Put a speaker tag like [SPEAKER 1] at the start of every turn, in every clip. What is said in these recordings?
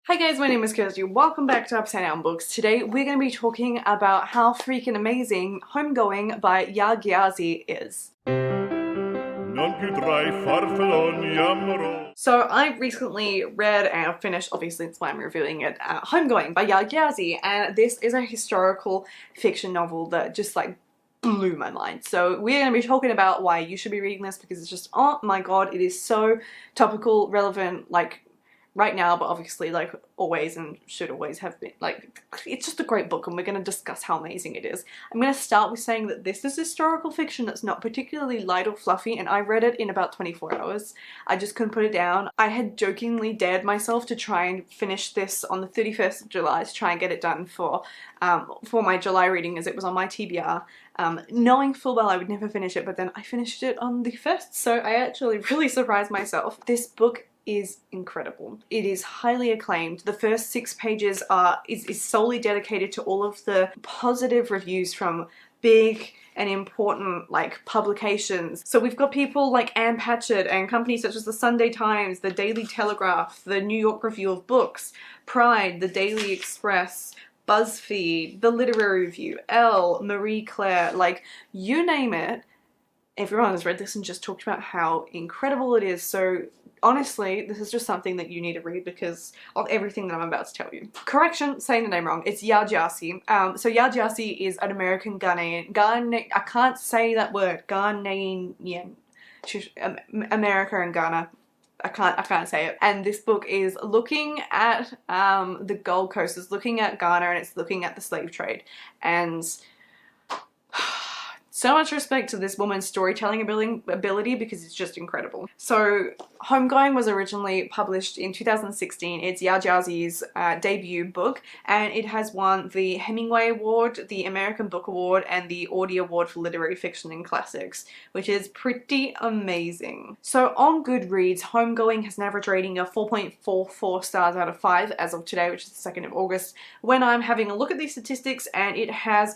[SPEAKER 1] Hi guys, my name is Kirsty. Welcome back to Upside Down Books. Today we're going to be talking about how freaking amazing Homegoing by Ya Gyazi is. So I recently read and finished, obviously that's why I'm reviewing it, Homegoing by Ya Gyazi, and this is a historical fiction novel that just blew my mind. So we're going to be talking about why you should be reading this because it's just, oh my god, it is so topical, relevant, right now, but obviously always and should always have been. It's just a great book and we're going to discuss how amazing it is. I'm going to start with saying that this is historical fiction that's not particularly light or fluffy, and I read it in about 24 hours. I just couldn't put it down. I had jokingly dared myself to try and finish this on the 31st of July to try and get it done for my July reading, as it was on my TBR. Knowing full well I would never finish it, but then I finished it on the 1st, so I actually really surprised myself. This book is incredible. It is highly acclaimed. The first 6 pages is solely dedicated to all of the positive reviews from big and important publications. So we've got people like Anne Patchett and companies such as the Sunday Times, the Daily Telegraph, the New York Review of Books, Pride, the Daily Express, BuzzFeed, the Literary Review, Elle, Marie Claire, you name it. Everyone has read this and just talked about how incredible it is. So honestly, this is just something that you need to read because of everything that I'm about to tell you. Correction, saying the name wrong. It's Ya Gyazi. So Ya Gyazi is an American Ghanaian. I can't say that word. Ghanaian. America and Ghana. I can't say it. And this book is looking at the Gold Coast. It's looking at Ghana and it's looking at the slave trade. And so much respect to this woman's storytelling ability because it's just incredible. So Homegoing was originally published in 2016. It's Ya Gyazi's debut book, and it has won the Hemingway Award, the American Book Award, and the Audie Award for Literary Fiction and Classics, which is pretty amazing. So on Goodreads, Homegoing has an average rating of 4.44 stars out of 5 as of today, which is the 2nd of August, when I'm having a look at these statistics, and it has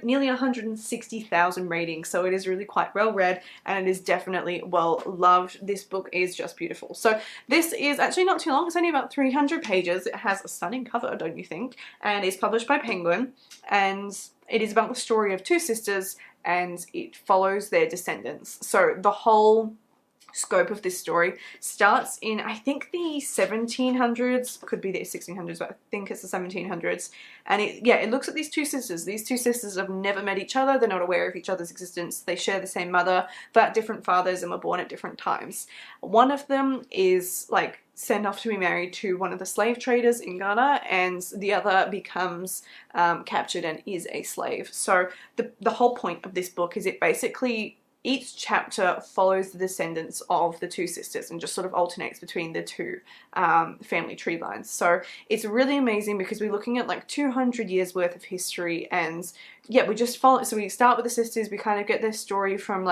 [SPEAKER 1] nearly 160,000 ratings, so it is really quite well read and it is definitely well loved. This book is just beautiful. So this is actually not too long. It's only about 300 pages. It has a stunning cover, don't you think? And it's published by Penguin, and it is about the story of 2 sisters and it follows their descendants. So the whole scope of this story starts in, I think, the 1700s, could be the 1600s, but I think it's the 1700s, and it looks at these 2 sisters. These 2 sisters have never met each other, they're not aware of each other's existence, they share the same mother, but different fathers, and were born at different times. One of them is sent off to be married to one of the slave traders in Ghana, and the other becomes captured and is a slave. So the whole point of this book is it basically, each chapter follows the descendants of the 2 sisters and just sort of alternates between the 2 family tree lines. So it's really amazing because we're looking at 200 years worth of history, and yeah, we just follow. So we start with the sisters, we kind of get their story from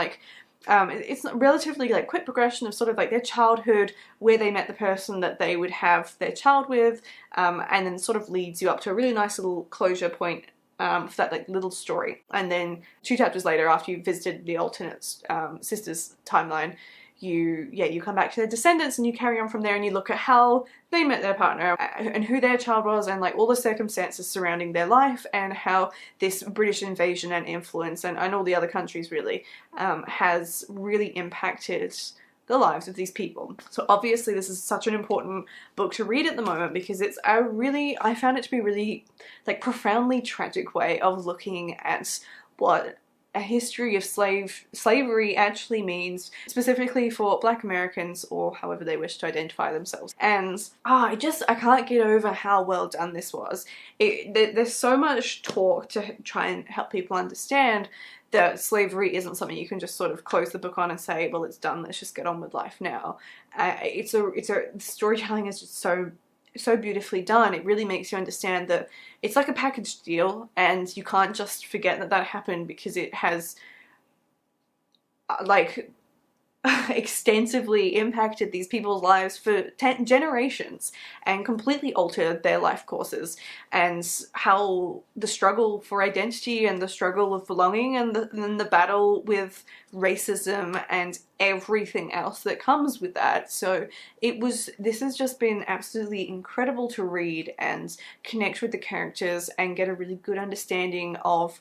[SPEAKER 1] it's a relatively quick progression of sort of their childhood, where they met the person that they would have their child with, and then sort of leads you up to a really nice little closure point for that little story. And then 2 chapters later, after you've visited the alternate sisters timeline, you come back to their descendants and you carry on from there, and you look at how they met their partner and who their child was, and all the circumstances surrounding their life, and how this British invasion and influence and all the other countries really has really impacted the lives of these people. So obviously this is such an important book to read at the moment because it's I found it to be really profoundly tragic way of looking at what a history of slavery actually means, specifically for Black Americans, or however they wish to identify themselves. And I can't get over how well done this was. There's so much talk to try and help people understand that slavery isn't something you can just sort of close the book on and say, well, it's done, let's just get on with life now. The storytelling is just so beautifully done. It really makes you understand that it's like a package deal, and you can't just forget that happened, because it has extensively impacted these people's lives for generations and completely altered their life courses, and how the struggle for identity and the struggle of belonging and the battle with racism and everything else that comes with that. So this has just been absolutely incredible to read and connect with the characters and get a really good understanding of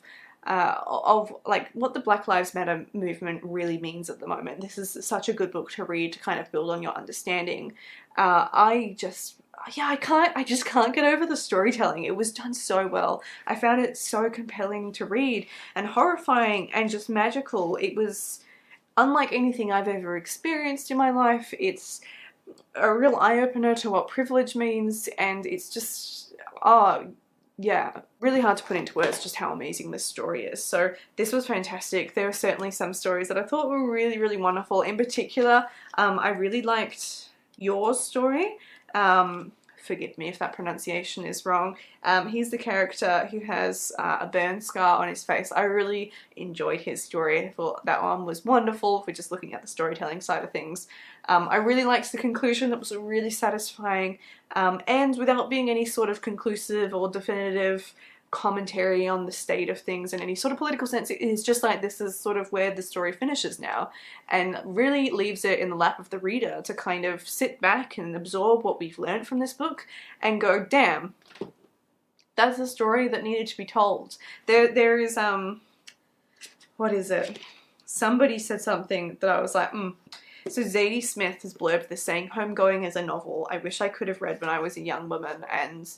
[SPEAKER 1] like what the Black Lives Matter movement really means at the moment. This is such a good book to read to kind of build on your understanding. I just can't get over the storytelling. It was done so well. I found it so compelling to read and horrifying and just magical. It was unlike anything I've ever experienced in my life. It's a real eye-opener to what privilege means, and it's just, yeah, really hard to put into words just how amazing this story is. So this was fantastic. There were certainly some stories that I thought were really, really wonderful. In particular, I really liked Your Story. Forgive me if that pronunciation is wrong. He's the character who has a burn scar on his face. I really enjoyed his story. I thought that one was wonderful if we're just looking at the storytelling side of things. I really liked the conclusion. It was really satisfying, and without being any sort of conclusive or definitive commentary on the state of things in any sort of political sense. It is just like, this is sort of where the story finishes now, and really leaves it in the lap of the reader to kind of sit back and absorb what we've learned from this book and go, damn, that's a story that needed to be told. There is, what is it? Somebody said something that I was like, So Zadie Smith has blurbed this saying, "Homegoing is a novel I wish I could have read when I was a young woman," and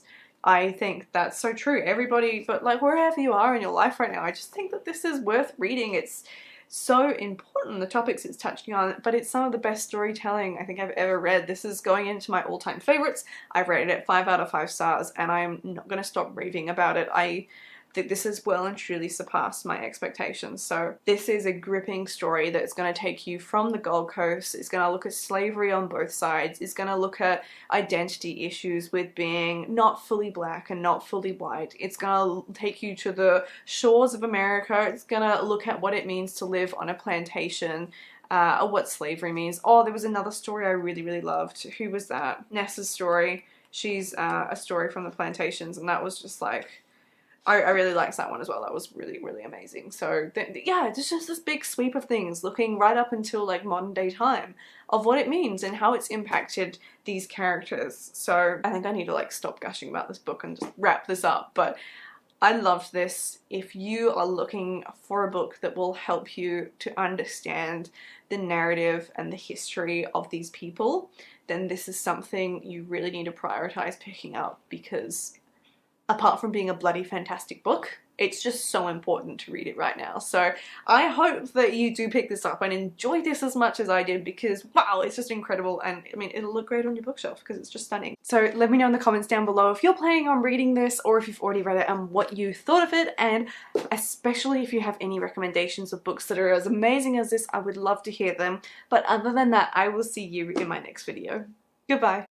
[SPEAKER 1] I think that's so true. Everybody, but like wherever you are in your life right now, I just think that this is worth reading. It's so important, the topics it's touching on, but it's some of the best storytelling I think I've ever read. This is going into my all-time favorites. I've rated it 5 out of 5 stars, and I'm not going to stop raving about it. I think this has well and truly surpassed my expectations. So this is a gripping story that's going to take you from the Gold Coast. It's going to look at slavery on both sides. It's going to look at identity issues with being not fully black and not fully white. It's going to take you to the shores of America. It's going to look at what it means to live on a plantation, what slavery means. Oh, there was another story I really, really loved. Who was that? Nessa's story. She's a story from the plantations, and that was just like, I really liked that one as well. That was really, really amazing. So yeah, it's just this big sweep of things, looking right up until like modern day time of what it means and how it's impacted these characters. So I think I need to like stop gushing about this book and just wrap this up. But I loved this. If you are looking for a book that will help you to understand the narrative and the history of these people, then this is something you really need to prioritize picking up, because apart from being a bloody fantastic book, it's just so important to read it right now. So I hope that you do pick this up and enjoy this as much as I did, because wow, it's just incredible. And I mean, it'll look great on your bookshelf because it's just stunning. So let me know in the comments down below if you're planning on reading this, or if you've already read it, and what you thought of it. And especially if you have any recommendations of books that are as amazing as this, I would love to hear them. But other than that, I will see you in my next video. Goodbye.